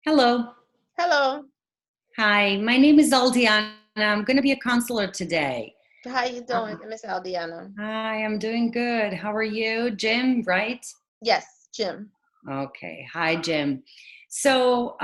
Hello. Hello. Hi, my name is Aldiana. I'm going to be a counselor today. How you doing, Um, Miss Aldiana? Hi, I'm doing good. How are you? Jim, right? Yes, Jim. Okay. Hi, Jim. So,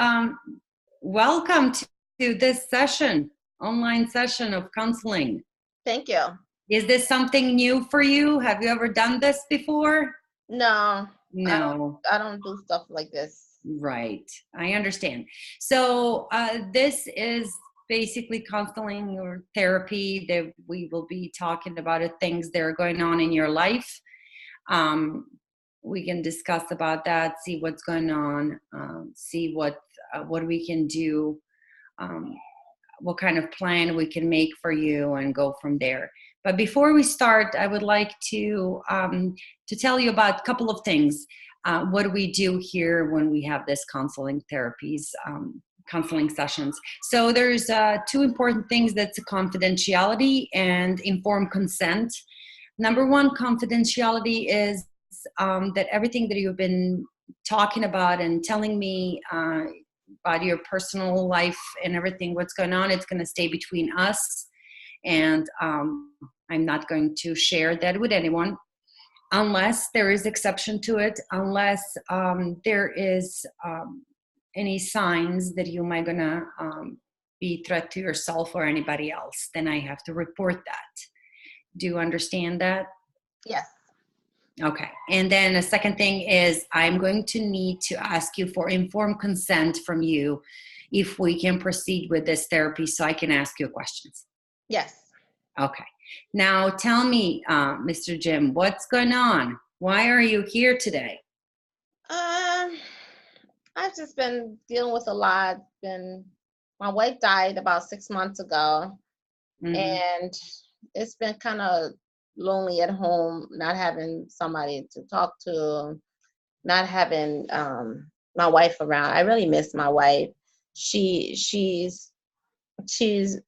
welcome to this session, online session of counseling. Thank you. Is this something new for you? Have you ever done this before? No, I don't. No. I don't do stuff like this. Right. I understand. So this is basically counseling or therapy that we will be talking about things that are going on in your life. Um, we can discuss about that, see what's going on, see what we can do, um, what kind of plan we can make for you, and go from there. But before we start, I would like to tell you about a couple of things. What do we do here when we have this counseling therapies, counseling sessions? So there's two important things: that's confidentiality and informed consent. Number one, confidentiality is that everything that you've been talking about and telling me about your personal life and everything, what's going on, it's going to stay between us. And I'm not going to share that with anyone unless there is exception to it, unless there is any signs that you might gonna be threat to yourself or anybody else, then I have to report that. Do you understand that? Yes. Okay. And then the second thing is I'm going to need to ask you for informed consent from you if we can proceed with this therapy so I can ask you questions. Yes. Okay. Now tell me, Mr. Jim, what's going on? Why are you here today? Um, I've just been dealing with a lot. Been My wife died about 6 months ago, Hmm. and it's been kind of lonely at home, not having somebody to talk to, not having my wife around. I really miss my wife. She's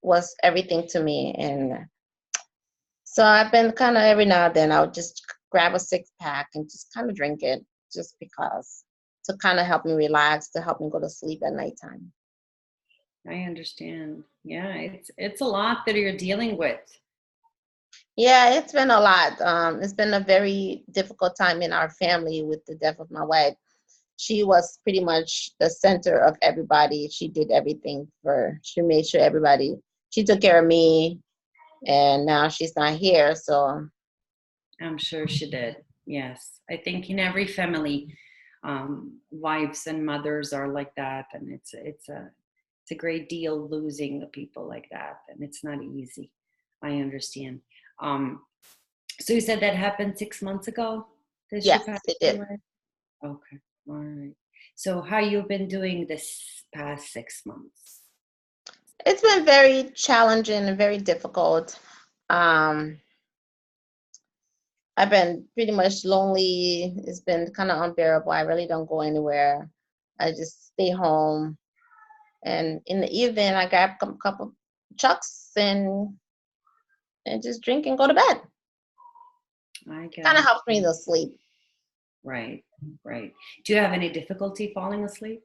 was everything to me, and so I've been kind of every now and then I'll just grab a six pack and just kind of drink it just because to kind of help me relax, to help me go to sleep at nighttime. I understand. Yeah, it's a lot that you're dealing with. Yeah, it's been a lot. It's been a very difficult time in our family with the death of my wife. She was pretty much the center of everybody. She did everything she made sure everybody, she took care of me, and now she's not here. So I'm sure she did. Yes. I think in every family, wives and mothers are like that, and it's a great deal losing the people like that, and it's not easy. I understand. Um, so you said that happened 6 months ago that she yes, passed it did. away? Okay. All right. So how you been doing this past 6 months? It's been very challenging and very difficult. Um, I've been pretty much lonely. It's been kind of unbearable. I really don't go anywhere. I just stay home. And in the evening, I grab a couple chucks and just drink and go to bed. I Kind of got helps me you. to sleep. Right, right. Do you have any difficulty falling asleep?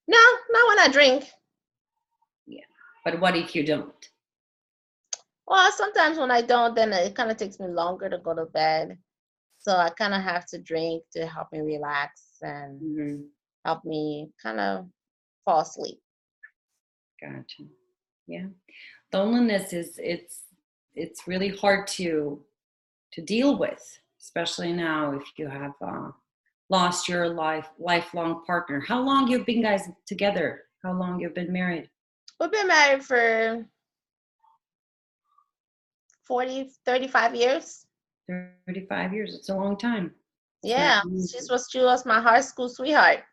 No, not when I drink. Yeah. But what if you don't? Well, sometimes when I don't, then it kind of takes me longer to go to bed. So I kind of have to drink to help me relax and Mhm. help me kind of fall asleep. Gotcha. Yeah. Loneliness is it's really hard to deal with, especially now if you have lost your lifelong partner. How long you've been guys together? How long you've been married? We've been married for 35 years. 35 years. It's a long time. It's not Yeah, easy. she was my high school sweetheart.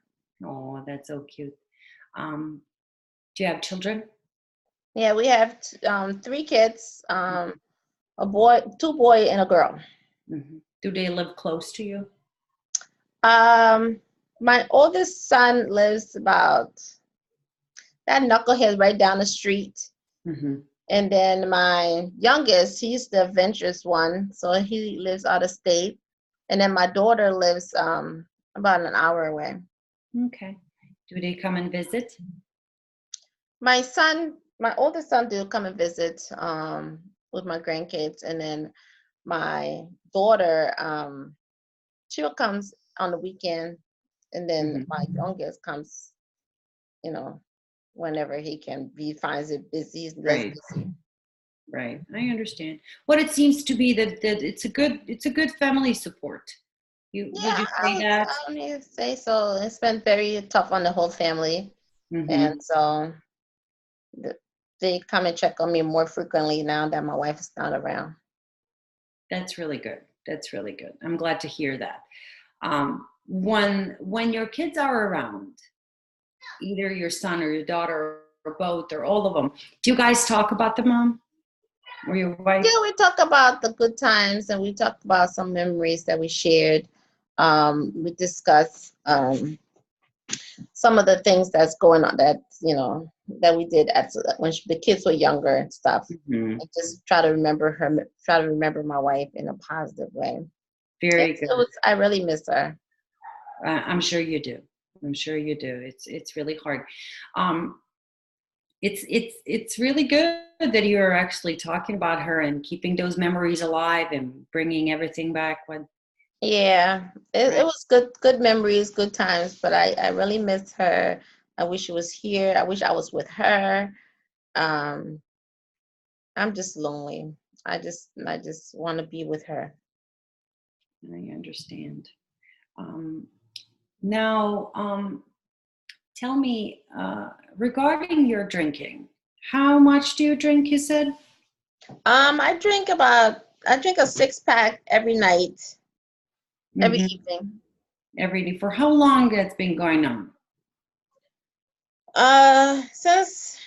Oh, that's so cute. Um, do you have children? Yeah, we have three kids, a boy, two boy, and a girl. Hmm. Do they live close to you? Um, my oldest son lives about that knucklehead right down the street, Hmm. and then my youngest, he's the adventurous one, so he lives out of state, and then my daughter lives about an hour away. Okay. Do they come and visit? My oldest son do come and visit with my grandkids, and then my daughter, she will comes on the weekend, and then Hmm. my youngest comes, you know, whenever he finds it busy, less Right. busy. Right. I understand. What it seems to be that it's a good family support. Would Yeah, you say that? I would say so. It's been very tough on the whole family, and Hmm. so th- they come and check on me more frequently now that my wife is not around. That's really good. That's really good. I'm glad to hear that. When your kids are around, either your son or your daughter or both or all of them, do you guys talk about the mom or your wife? Yeah, we talk about the good times and we talk about some memories that we shared. We discuss some of the things that's going on that that we did when the kids were younger and stuff. Hmm. And just try to remember her, try to remember my wife in a positive way. Very good. I really miss her. I'm sure you do. I'm sure you do. It's really hard. Um, it's really good that you're actually talking about her and keeping those memories alive and bringing everything back. When Yeah, it right, was good memories, good times, but I really miss her. I wish she was here. I wish I was with her. Um, I'm just lonely. I just want to be with her. I understand. Um, now, tell me regarding your drinking. How much do you drink? You said I drink a 6 pack every night, every hmm evening. every day. For how long that's been going on? Since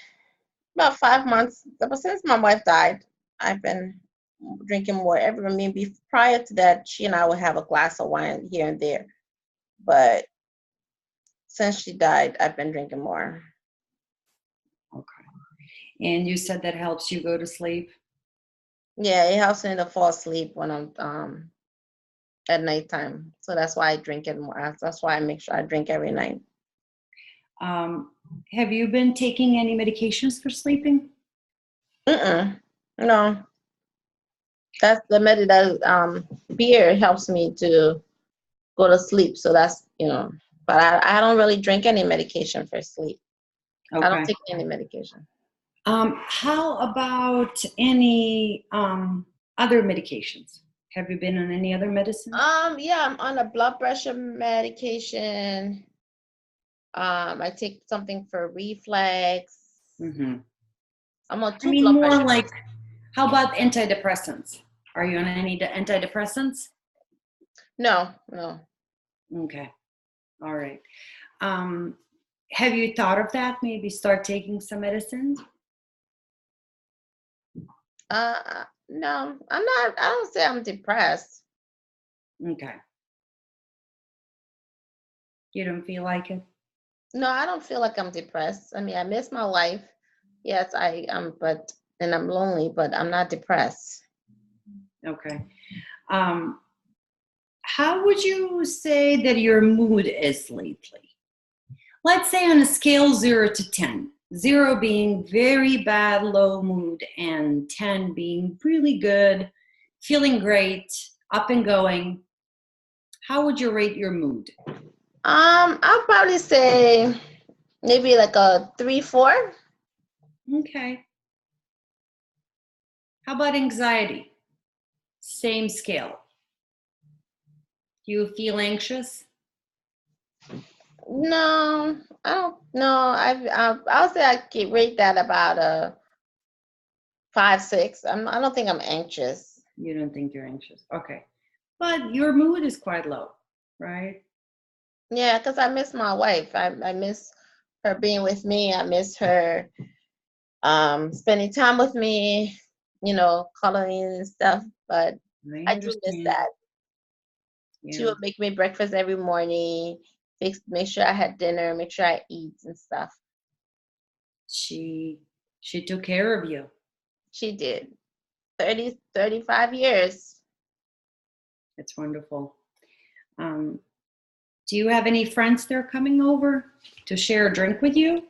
about 5 months, but since my wife died, I've been drinking more. Prior to that, she and I would have a glass of wine here and there, but since she died, I've been drinking more. Okay. And you said that helps you go to sleep. Yeah, it helps me to fall asleep when I'm at nighttime. So that's why I drink it more. That's why I make sure I drink every night. Um, have you been taking any medications for sleeping? Mm-mm. No, that's the that beer helps me to go to sleep. So but I don't really drink any medication for sleep. I don't Okay. take any medication. How about any other medications? Have you been on any other medicine? Yeah, I'm on a blood pressure medication. I take something for reflex. Hmm. I'm on I two mean, blood more pressure like, meds. how about antidepressants? Are you on any antidepressants? No, no. Okay. All right. Um, have you thought of that? Maybe start taking some medicine? No, I'm not. I don't say I'm depressed. Okay. You don't feel like it? No, I don't feel like I'm depressed. I mean, I miss my wife. Yes, I am, but and I'm lonely, but I'm not depressed. Okay. Um, how would you say that your mood is lately? Let's say on a scale 0 to 10, 0 being very bad, low mood, and 10 being really good, feeling great, up and going. How would you rate your mood? I'll probably say maybe like a 3, 4. Okay. How about anxiety? Same scale. Do you feel anxious? No, I don't. No, I'll say I could rate that about a 5, 6. I don't think I'm anxious. You don't think you're anxious. Okay. But your mood is quite low, right? Yeah, because I miss my wife. I miss her being with me. I miss her spending time with me, coloring and stuff. But I I do miss understand. that. She Yeah. would make me breakfast every morning, make sure I had dinner, make sure I eat and stuff. She she took care of you. She did. 35 years. It's wonderful. Um, Do you have any friends that are coming over to share a drink with you?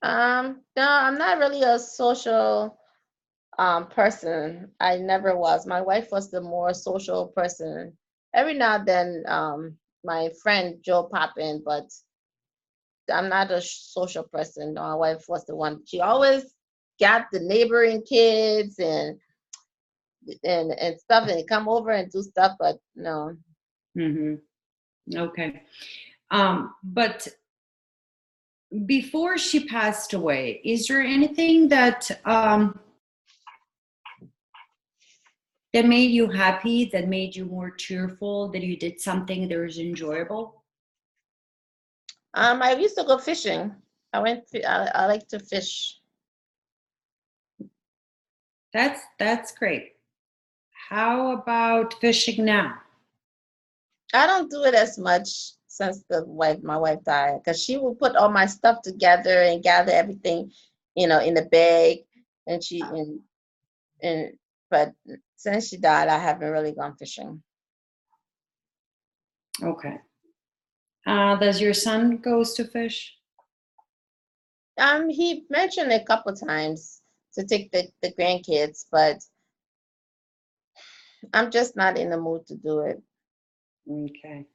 No, I'm not really a social person. I never was. My wife was the more social person. Every now and then, my friend Joe pop in, but I'm not a social person. No, my wife was the one. She always got the neighboring kids and stuff, and come over and do stuff. But no, Mm-hmm. Okay. But before she passed away, is there anything that made you happy, that made you more cheerful, that you did something that was enjoyable? I used to go fishing. I like to fish. That's great. How about fishing now? I don't do it as much since my wife died, because she will put all my stuff together and gather everything, in the bag, and and but since she died, I haven't really gone fishing. Okay. Does your son goes to fish? He mentioned a couple times to take the grandkids, but I'm just not in the mood to do it. Okay.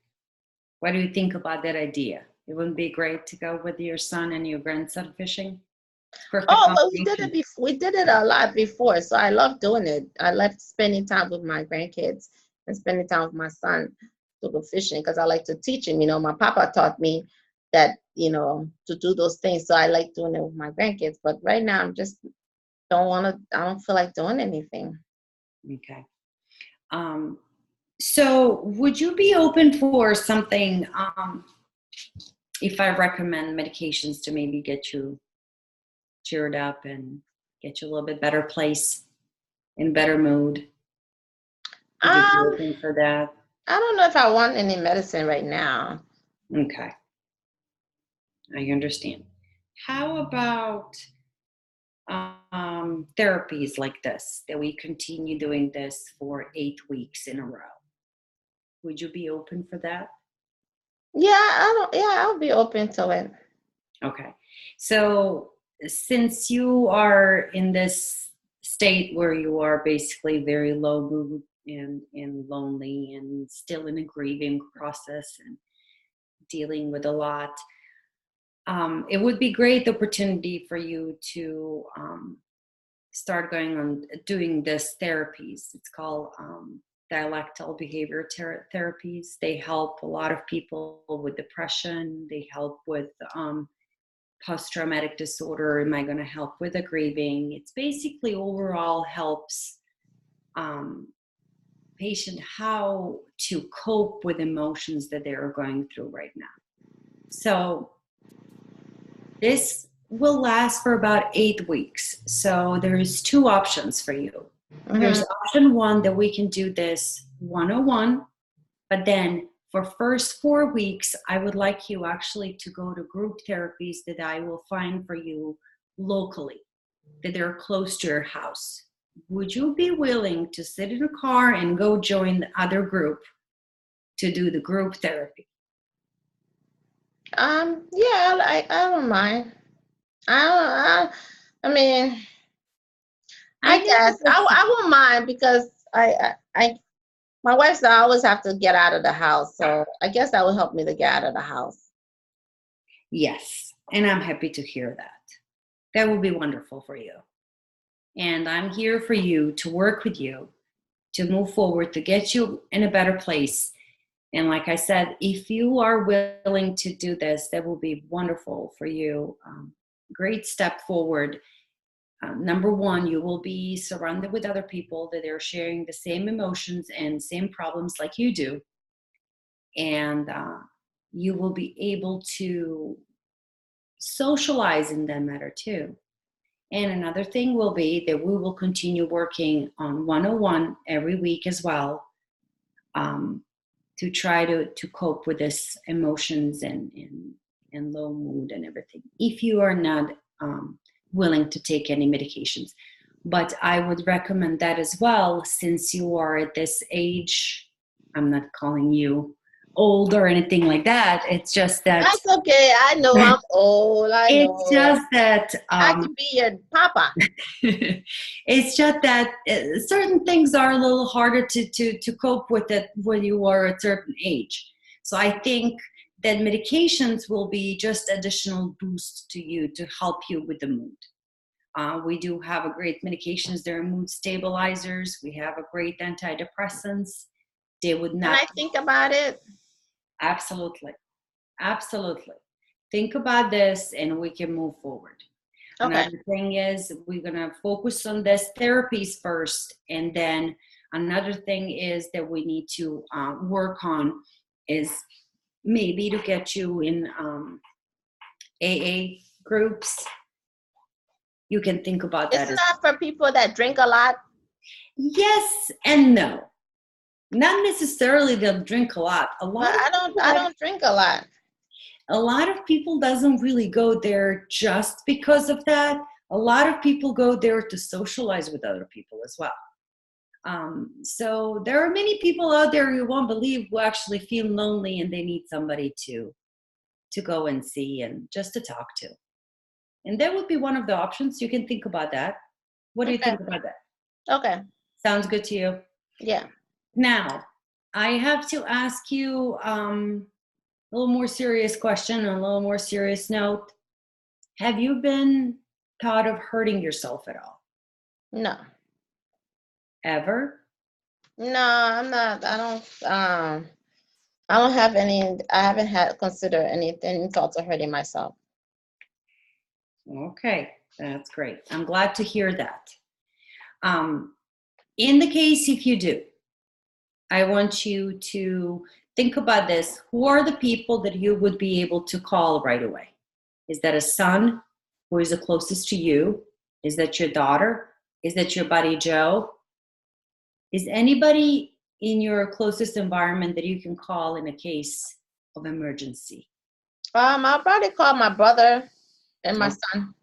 What do you think about that idea? It wouldn't be great to go with your son and your grandson fishing? It's perfect Oh, well, we did it combination. before. We did it a lot before, so I love doing it. I love spending time with my grandkids and spending time with my son to go fishing, because I like to teach him. My papa taught me that, to do those things. So I like doing it with my grandkids. But right now, I'm just don't want to. I don't feel like doing anything. Okay. So would you be open for something, if I recommend medications to maybe get you cheered up and get you a little bit better place, in better mood? Would you be Um, open for that? I don't know if I want any medicine right now. Okay, I understand. How about therapies like this, that we continue doing this for 8 weeks in a row? Would you be open for that? Yeah, I don't. Yeah, I'll be open to it. Okay. So since you are in this state where you are basically very low mood and lonely and still in a grieving process and dealing with a lot, it would be great opportunity for you to start going on doing this therapies. It's called dialectal behavior therapies. They help a lot of people with depression. They help with post-traumatic disorder. Am I going to help with the grieving? It's basically overall helps patient how to cope with emotions that they are going through right now. So this will last for about 8 weeks. So there's two options for you. Hmm. There's option one, that we can do this 101, but then for first 4 weeks, I would like you actually to go to group therapies that I will find for you locally, that they're close to your house. Would you be willing to sit in a car and go join the other group to do the group therapy? Yeah, I don't mind. I mean, I I know guess I won't mind, because my wife said I always have to get out of the house, so I guess that will help me to get out of the house. yes, and I'm happy to hear that. That will be wonderful for you. And I'm here for you to work with you to move forward, to get you in a better place. And like I said, if you are willing to do this, that will be wonderful for you. Great step forward. Number one, you will be surrounded with other people that are sharing the same emotions and same problems like you do. And you will be able to socialize in that matter too. And another thing will be that we will continue working on 101 every week as well, um, to try to cope with this emotions and low mood and everything, if you are not willing to take any medications. But I would recommend that as well, since you are at this age. I'm not calling you old or anything like that. It's just that That's okay. I know I'm old. I it's know. just that I can be your papa. it's just that certain things are a little harder to cope with it when you are a certain age. So I think that medications will be just additional boost to you to help you with the mood. We do have a great medications. There are mood stabilizers. We have a great antidepressants. They would Can not. I think about it? Absolutely. Absolutely. Think about this and we can move forward. Okay. Another thing is we're going to focus on this therapies first. And then another thing is that we need to work on is maybe to get you in AA groups. You can think about that It's as not for people that drink a lot. yes and no. Not necessarily they'll drink a lot. But I don't drink a lot. A lot of people doesn't really go there just because of that. A lot of people go there to socialize with other people as well. So there are many people out there you won't believe who actually feel lonely and they need somebody to go and see and just to talk to. And that would be one of the options. You can think about that. What do you Okay. think about that? Okay. Sounds good to you? Yeah. Now, I have to ask you a little more serious question on a little more serious note. Have you been thought of hurting yourself at all? No. Ever? No, I'm not. I don't have any. I haven't had considered any thoughts of hurting myself. Okay, that's great. I'm glad to hear that. In the case if you do, I want you to think about this. Who are the people that you would be able to call right away? Is that a son who is the closest to you? Is that your daughter? Is that your buddy Joe? Is anybody in your closest environment that you can call in a case of emergency? I'll probably call my brother and my Oh, son.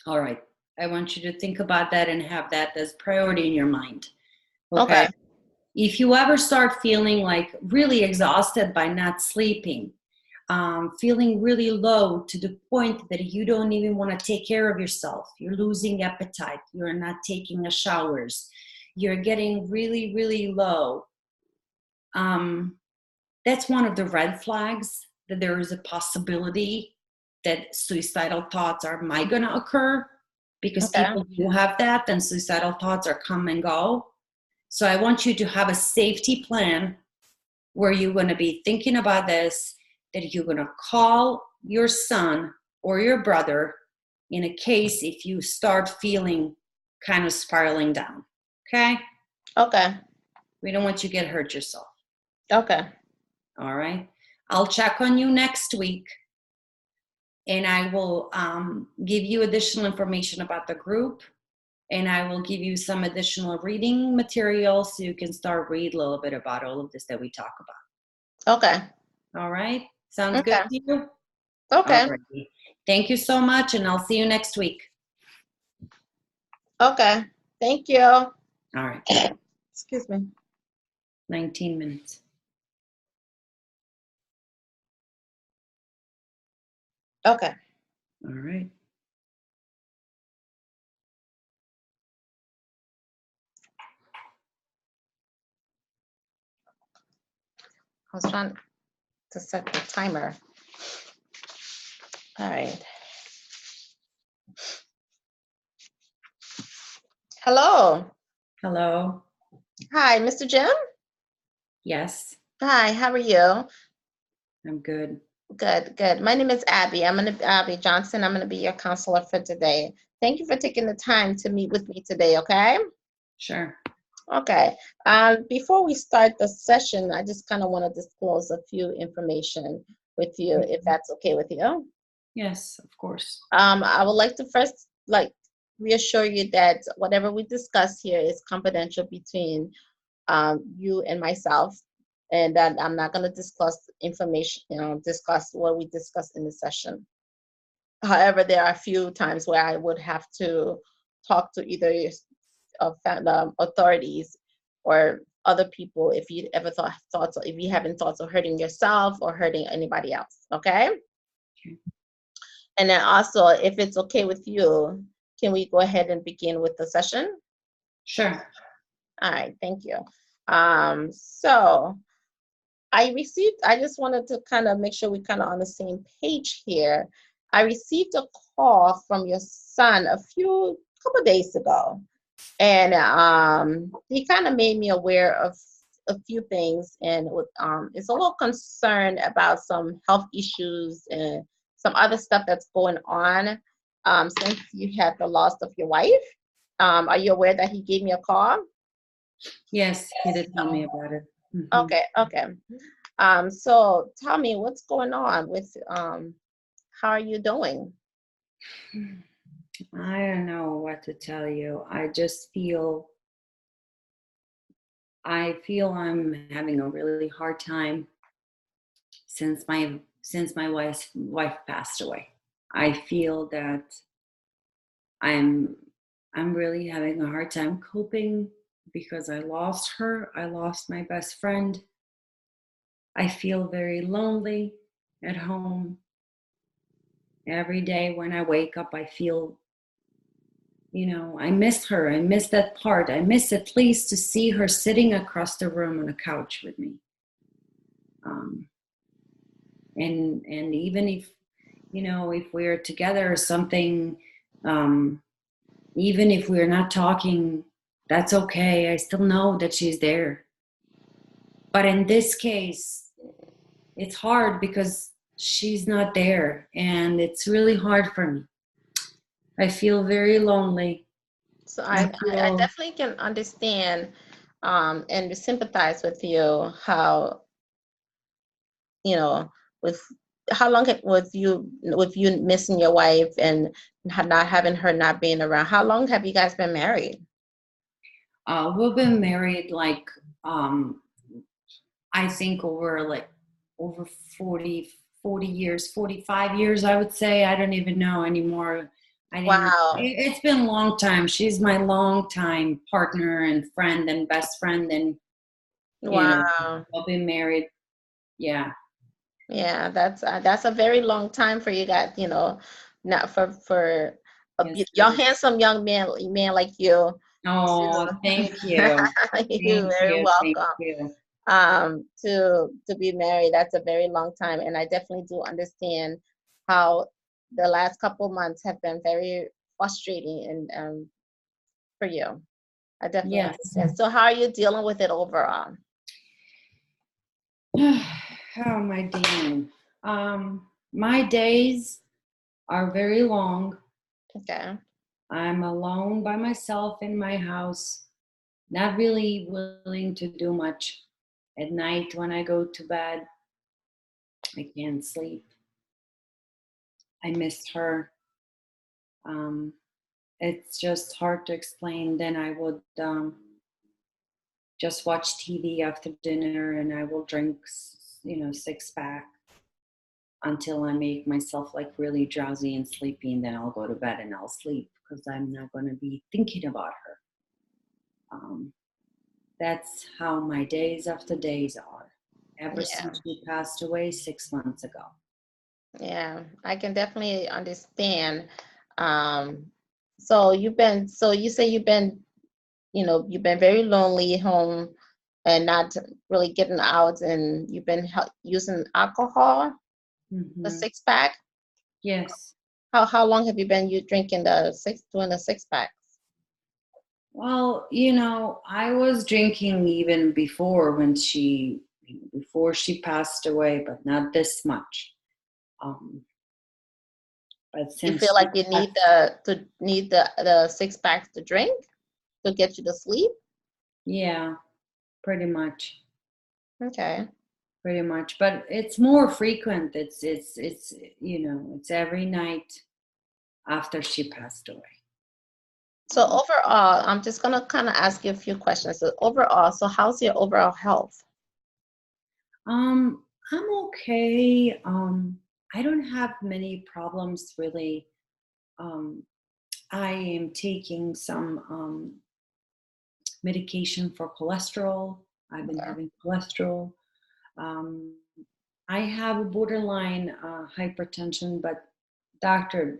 all right. I want you to think about that and have that as priority in your mind. Okay. Okay. If you ever start feeling like really exhausted by not sleeping, feeling really low to the point that you don't even want to take care of yourself, you're losing appetite, you're not taking the showers, you're getting really, really low, that's one of the red flags that there is a possibility that suicidal thoughts might going to occur because Okay. people do have that and suicidal thoughts are come and go. So I want you to have a safety plan where you're going to be thinking about this, that you're going to call your son or your brother in a case if you start feeling kind of spiraling down. Okay? Okay. We don't want you to get hurt yourself. Okay. All right. I'll check on you next week and I will give you additional information about the group and I will give you some additional reading material so you can start read a little bit about all of this that we talk about. Okay. All right. Sounds good Okay. to you? All Okay. right. Thank you so much and I'll see you next week. Okay. Thank you. All right. Excuse me. 19 minutes. Okay. All right. I was trying to set the timer. All right. Hello. Hello. Hi, Mr. Jim. Yes, Hi, how are you? I'm good. Good, good. My name is Abby. Abby Johnson. I'm gonna be your counselor for today. Thank you for taking the time to meet with me today, okay? Sure. Okay. Before we start the session, I just kind of want to disclose a few information with you, if that's okay with you. Yes, of course. I would like to first reassure you that whatever we discuss here is confidential between you and myself, and that I'm not going to discuss information, discuss what we discussed in the session. However, there are a few times where I would have to talk to either authorities or other people if you ever thoughts if you having thoughts of hurting yourself or hurting anybody else. Okay. Okay. And then also, if it's okay with you, can we go ahead and begin with the session? Sure. All right, thank you. So I just wanted to kind of make sure we kind of on the same page here. I received a call from your son couple days ago, and he kind of made me aware of a few things, and is a little concerned about some health issues and some other stuff that's going on since you had the loss of your wife. Are you aware that he gave me a call? Yes, he did tell me about it. Hmm. Okay, okay. So tell me what's going on with how are you doing? I don't know what to tell you. I feel I'm having a really hard time since my wife passed away. I feel that I'm I'm really having a hard time coping because I lost her. I lost my best friend. I feel very lonely at home. Every day when I wake up, I feel, I miss her. I miss that part. I miss at least to see her sitting across the room on a couch with me. Um, and even if we're together or something, um, even if we're not talking, that's okay. I still know that she's there. But in this case, it's hard because she's not there, and it's really hard for me. I feel very lonely. So I I feel definitely can understand and sympathize with you how, you know, with how long with you missing your wife and not having her not being around. How long have you guys been married? we've been married like um, I think over 40 years, 45 years, I would say. I don't even know anymore. Wow. It's been a long time. She's my long time partner and friend and best friend. And, you know, Wow. we've been married. Yeah. Yeah, that's a very long time for you guys, not for Yes, it young is. handsome young man like you Oh, to thank you. you're Thank very you. Thank welcome. you. To be married, that's a very long time, and I definitely do understand how the last couple months have been very frustrating and for you. I definitely Yes. understand. So how are you dealing with it overall? How am I doing? My days are very long. Okay. I'm alone by myself in my house, not really willing to do much. At night, when I go to bed, I can't sleep. I miss her. Um, it's just hard to explain. Then I would just watch TV after dinner, and I will drink, six pack until I make myself like really drowsy and sleepy, and then I'll go to bed and I'll sleep because I'm not going to be thinking about her. Um, That's how my days after days are, ever Yeah. since she passed away 6 months ago. Yeah, I can definitely understand. Um, so you say you've been very lonely at home and not really getting out, and you've been using alcohol, the Hmm. six pack. Yes. How long have you been you drinking doing the six packs? Well, I was drinking even before she passed away, but not this much. Um, but You since feel she like you passed, need the six packs to drink to get you to sleep? yeah, pretty much, Okay. pretty much. But it's more frequent. It's every night after she passed away. So Um, overall, I'm just gonna kind of ask you a few questions. So overall, so how's your overall health? I'm okay. I don't have many problems really. Um, I am taking some medication for cholesterol. I've been Okay. having cholesterol. Um, I have a borderline hypertension, but doctor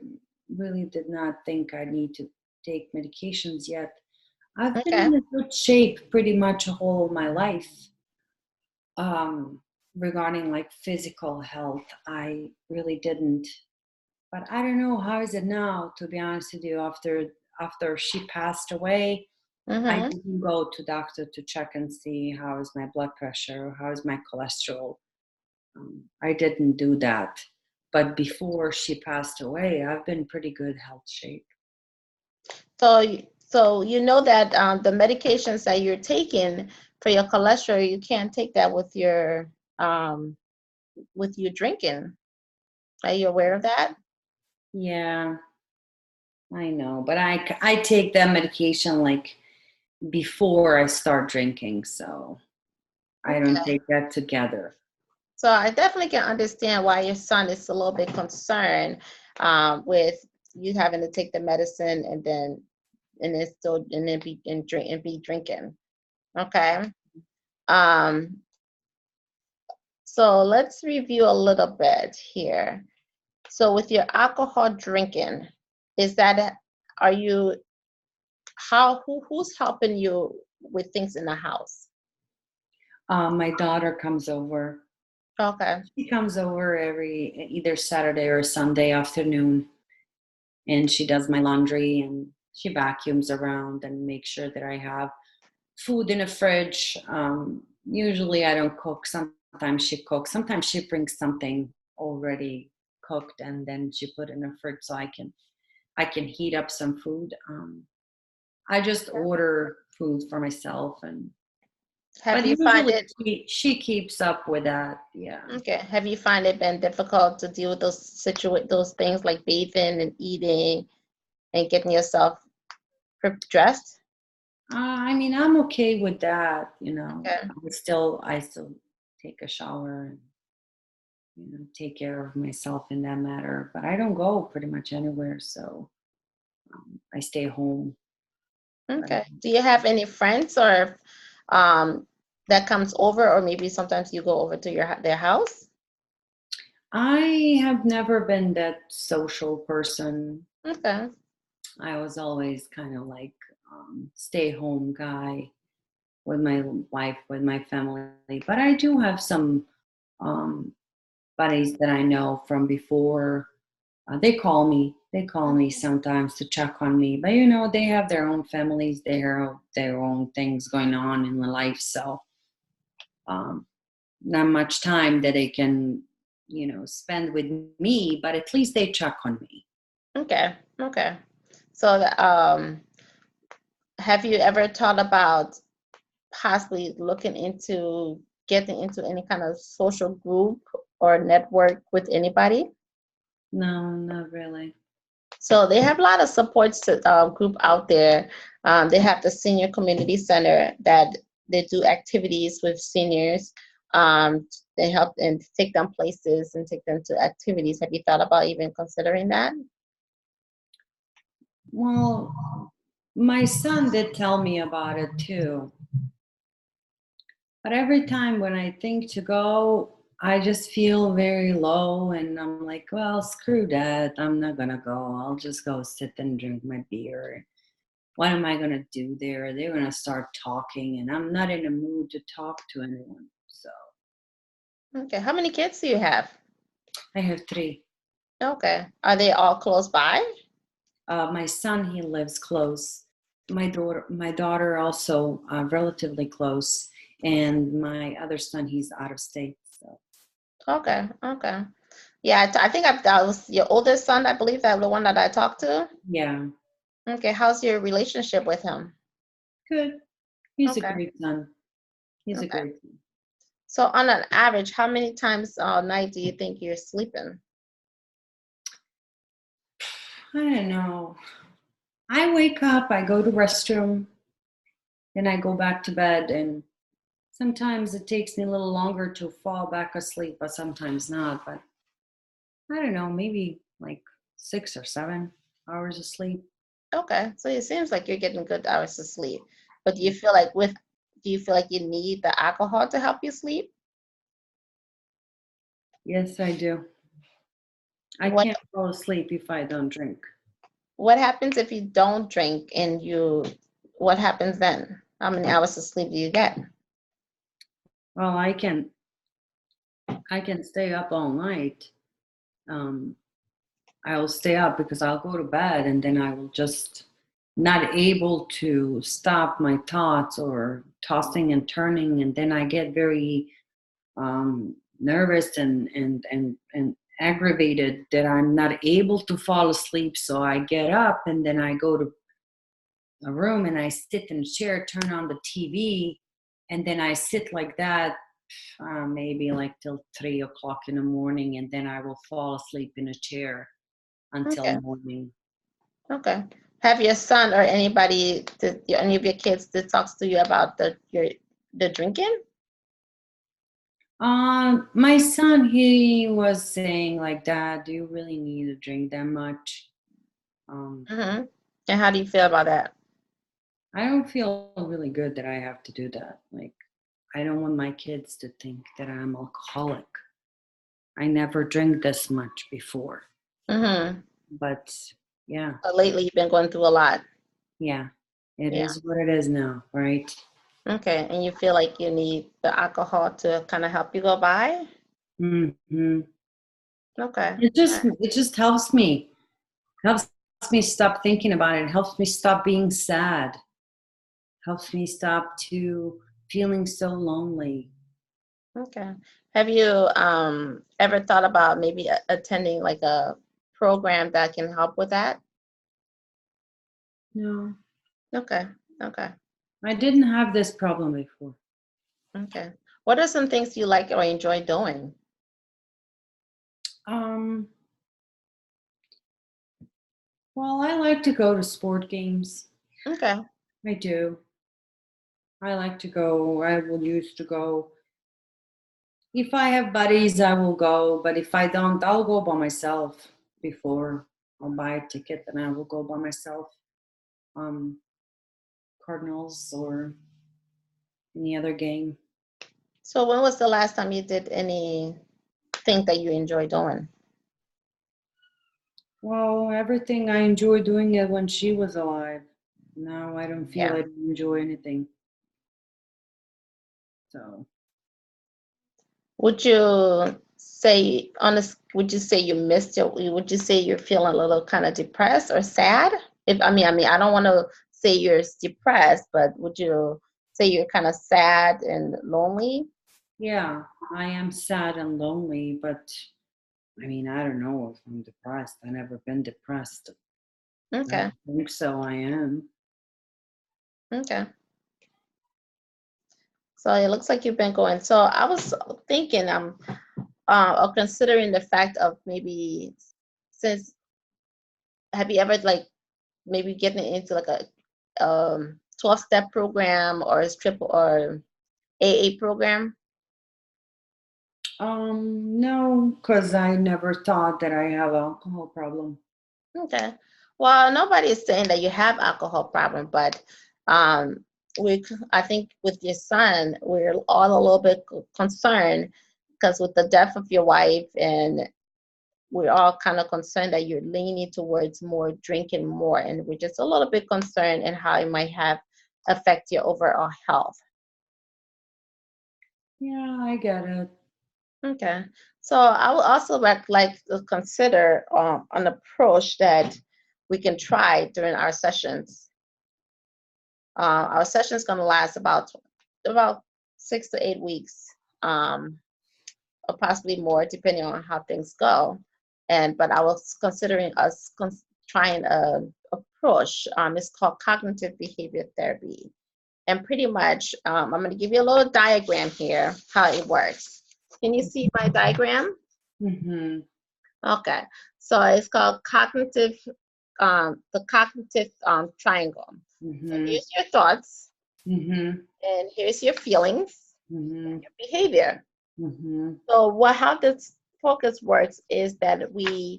really did not think I need to take medications yet. I've been Okay. in a good shape pretty much a whole of my life. Um, Regarding like physical health, I really didn't. But I don't know how is it now. To be honest with you, after she passed away, I Mm-hmm. didn't go to doctor to check and see how is my blood pressure, how is my cholesterol. I didn't do that. But before she passed away, I've been pretty good health shape. So you know that the medications that you're taking for your cholesterol, you can't take that um, with you drinking. Are you aware of that? Yeah, I know. But I take that medication like before I start drinking, so I don't Okay. take that together. So I definitely can understand why your son is a little bit concerned with you having to take the medicine and then still and then be drinking. Okay. Um, so let's review a little bit here. So with your alcohol drinking, is that are you who's helping you with things in the house? My daughter comes over. Okay. She comes over every either Saturday or Sunday afternoon, and she does my laundry and she vacuums around and makes sure that I have food in the fridge. Usually I don't cook. Sometimes she cooks. Sometimes she brings something already cooked and then she put in the fridge so I can heat up some food. I just order food for myself, and Have but you find usually it she keeps up with that. Yeah. okay? Have you find it been difficult to deal with those things like bathing and eating and getting yourself dressed? I mean, I'm okay with that. Okay. I still take a shower and take care of myself in that matter. But I don't go pretty much anywhere, so I stay home. But Okay. Do you have any friends or um that comes over, or maybe sometimes you go over to their house? I have never been that social person. Okay. I was always kind of like stay home guy with my wife, with my family. But I do have some um, buddies that I know from before. They call me. They call me sometimes to check on me. But they have their own families, their own things going on in their life. So um, not much time that they can, spend with me. But at least they check on me. Okay. Okay. So have you ever thought about possibly looking into getting into any kind of social group or network with anybody? No, not really. So they have a lot of supports group out there. They have the senior community center that they do activities with seniors. They help and take them places and take them to activities. Have you thought about even considering that? Well, my son did tell me about it too. But every time when I think to go, I just feel very low and I'm like, well, screw that. I'm not going to go. I'll just go sit and drink my beer. What am I going to do there? They're going to start talking and I'm not in a mood to talk to anyone. So Okay. How many kids do you have? I have three. Okay. Are they all close by? My son, he lives close. My daughter also relatively close. And my other son, he's out of state. So Okay. Okay. Yeah, I think that was your oldest son, I believe that the one that I talked to. yeah, Okay, how's your relationship with him? good. He's a Okay, great son. He's a okay. great son. So on an average, how many times a night do you think you're sleeping? I don't know. I wake up, I go to restroom, then I go back to bed, and sometimes it takes me a little longer to fall back asleep, but sometimes not. But I don't know, maybe like 6 or 7 hours of sleep. Okay, so it seems like you're getting good hours of sleep. But do you feel like with do you feel like you need the alcohol to help you sleep? Yes, I do. I What can't fall asleep if I don't drink. what happens if you don't drink and what happens then? How many hours of sleep do you get? Well, I can stay up all night. Um, I'll stay up because I'll go to bed and then I will just not able to stop my thoughts or tossing and turning, and then I get very nervous and aggravated that I'm not able to fall asleep. So I get up and then I go to a room and I sit in a chair, turn on the TV, and then I sit like that maybe like till 3 o'clock in the morning, and then I will fall asleep in a chair until Okay. morning. Okay. Have your son or any of your kids that talks to you about the drinking? My son, he was saying like, "Dad, do you really need to drink that much?" Um, Mm-hmm. And how do you feel about that? I don't feel really good that I have to do that. Like, I don't want my kids to think that I'm alcoholic. I never drank this much before, Mm-hmm. but yeah, So lately, you've been going through a lot. yeah, it Yeah. is what it is now, right? Okay. And you feel like you need the alcohol to kind of help you go by? Hmm. Okay. It just helps me stop thinking about it. It helps me stop being sad. Helps me stop to feeling so lonely. Okay. Have you ever thought about maybe attending like a program that can help with that? No, Okay. Okay. I didn't have this problem before. Okay. What are some things you like or enjoy doing? Um, well, I like to go to sport games. Okay. I do. I like to go. I will used to go. If I have buddies, I will go. But if I don't, I'll go by myself before I'll buy a ticket and I will go by myself. Um, Cardinals or any other game. So when was the last time you did anything that you enjoy doing? Well, everything I enjoyed doing it when she was alive. Now I don't feel Yeah. I enjoy anything. So Would you say would you say you missed your would you say you're feeling a little kind of depressed or sad? If I mean I don't want to say you're depressed, but would you say you're kind of sad and lonely? yeah, I am sad and lonely, but I mean I don't know if I'm depressed. I've never been depressed. I Okay. don't think so. I am. Okay. So it looks like you've been going. So I was thinking of considering the fact of maybe since have you ever like maybe getting into like a 12-step program or a strip or AA program? No, because I never thought that I have alcohol problem. Okay. Well, nobody is saying that you have alcohol problem, but um, I think with your son, we're all a little bit concerned because with the death of your wife, and we're all kind of concerned that you're leaning towards more drinking more, and we're just a little bit concerned and how it might have affect your overall health. Yeah, I get it. Okay. So I would also like to consider an approach that we can try during our sessions. Our session is going to last about 6 to 8 weeks, or possibly more, depending on how things go. But I was considering us trying a approach. It's called cognitive behavior therapy, and pretty much, I'm going to give you a little diagram here how it works. Can you see my diagram? Mm-hmm. Okay, so it's called the cognitive triangle. So Mm-hmm. here's your thoughts, Mm-hmm. and here's your feelings, Mm-hmm. your behavior. Mm-hmm. So how this focus works is that we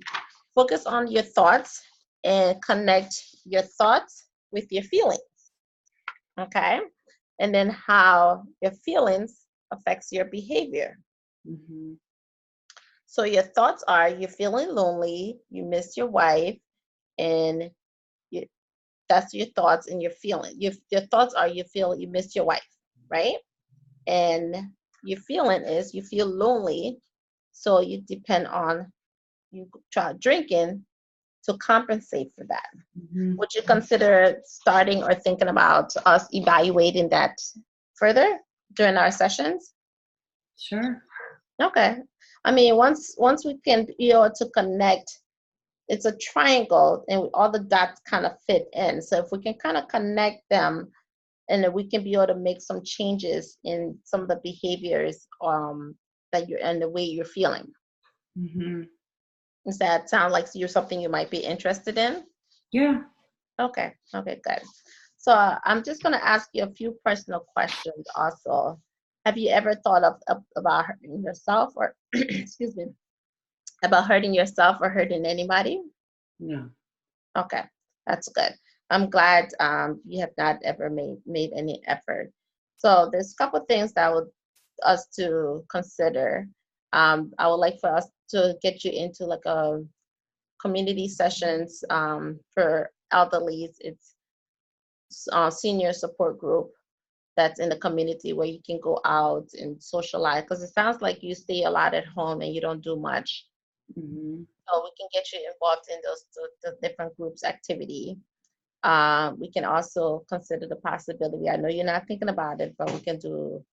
focus on your thoughts and connect your thoughts with your feelings. Okay. and then how your feelings affects your behavior. Mm-hmm. So your thoughts are you're feeling lonely, you miss your wife, and you, that's your thoughts and your feeling. Your thoughts are you feel you miss your wife, right? And your feeling is you feel lonely, so you depend on you try drinking to compensate for that. Mm-hmm. Would you consider starting or thinking about us evaluating that further during our sessions? Sure. Okay. I mean, once we can be able to connect, it's a triangle and all the dots kind of fit in. So if we can kind of connect them and then we can be able to make some changes in some of the behaviors that you're and the way you're feeling. Mm-hmm. Does that sound like you're something you might be interested in? Yeah. Okay, okay, good. So I'm just going to ask you a few personal questions also. Have you ever thought of about hurting yourself or excuse me, about hurting yourself or hurting anybody? No. Okay, that's good. I'm glad you have not ever made any effort. So there's a couple things that I would us to consider. I would like for us to get you into like a community sessions for elderlies. It's senior support group that's in the community where you can go out and socialize. Because it sounds like you stay a lot at home and you don't do much. Mm-hmm. So we can get you involved in those the different groups activity. We can also consider the possibility. I know you're not thinking about it, but we can do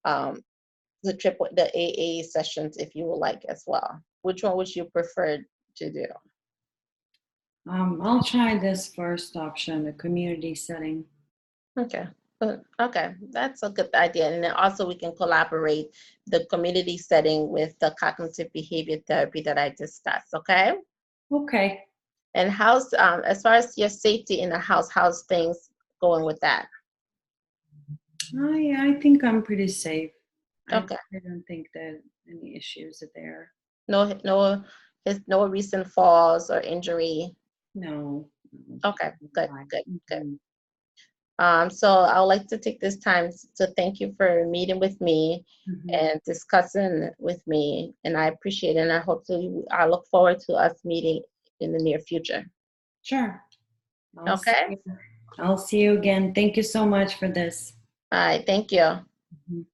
um, the AA sessions if you would like as well. Which one would you prefer to do? I'll try this first option, the community setting. Okay. Okay, that's a good idea. And then also we can collaborate the community setting with the cognitive behavior therapy that I discussed. Okay. Okay. And how's as far as your safety in the house, how's things going with that? I think I'm pretty safe. Okay. I don't think that any issues are there. No recent falls or injury. No. Okay, good, good, good. Mm-hmm. So I would like to take this time to thank you for meeting with me Mm-hmm. and discussing with me, and I appreciate it. And I look forward to us meeting in the near future. Sure. I'll see Okay. you. I'll see you again. Thank you so much for this. All right. Thank you. Mhm.